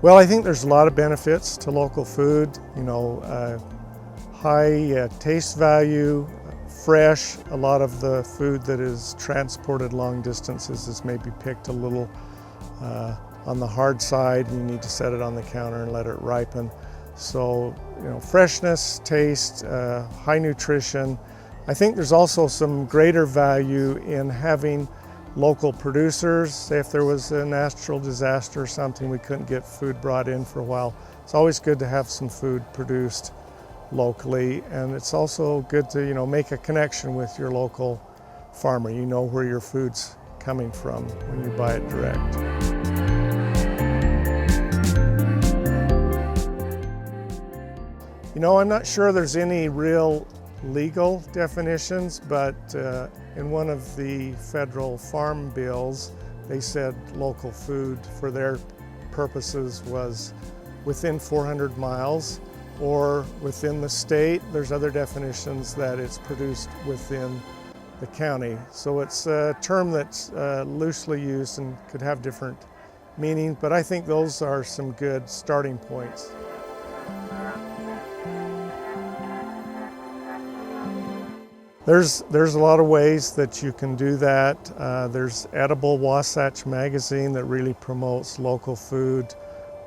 Well, I think there's a lot of benefits to local food, high taste value, fresh. A lot of the food that is transported long distances is maybe picked a little on the hard side, and you need to set it on the counter and let it ripen. So, freshness, taste, high nutrition. I think there's also some greater value in having local producers. Say if there was a natural disaster or something, we couldn't get food brought in for a while. It's always good to have some food produced locally, and it's also good to make a connection with your local farmer. You know where your food's coming from when you buy it direct. I'm not sure there's any real legal definitions, but in one of the federal farm bills, they said local food for their purposes was within 400 miles or within the state. There's other definitions that it's produced within the county. So it's a term that's loosely used and could have different meaning, but I think those are some good starting points. There's a lot of ways that you can do that. There's Edible Wasatch Magazine that really promotes local food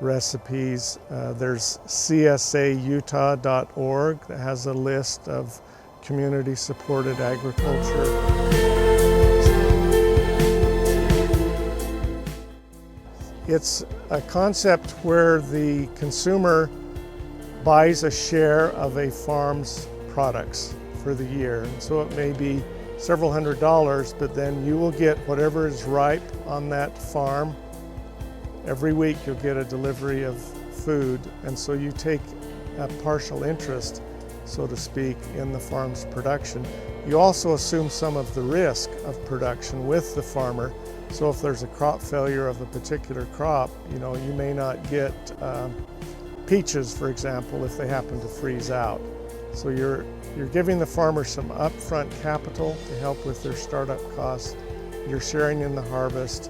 recipes. There's CSAUtah.org that has a list of community-supported agriculture. It's a concept where the consumer buys a share of a farm's products for the year. And so it may be several $100s, but then you will get whatever is ripe on that farm. Every week you'll get a delivery of food, and so you take a partial interest, so to speak, in the farm's production. You also assume some of the risk of production with the farmer. So if there's a crop failure of a particular crop, you may not get peaches, for example, if they happen to freeze out. So you're giving the farmer some upfront capital to help with their startup costs. You're sharing in the harvest.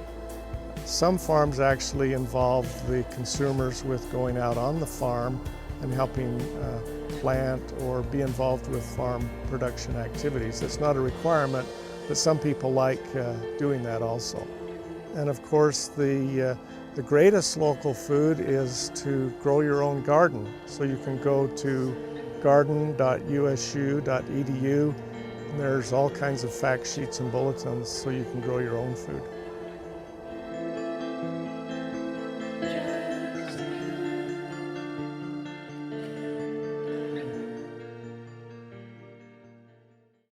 Some farms actually involve the consumers with going out on the farm and helping plant or be involved with farm production activities. It's not a requirement, but some people like doing that also. And of course, the greatest local food is to grow your own garden. So you can go to garden.usu.edu. There's all kinds of fact sheets and bulletins so you can grow your own food.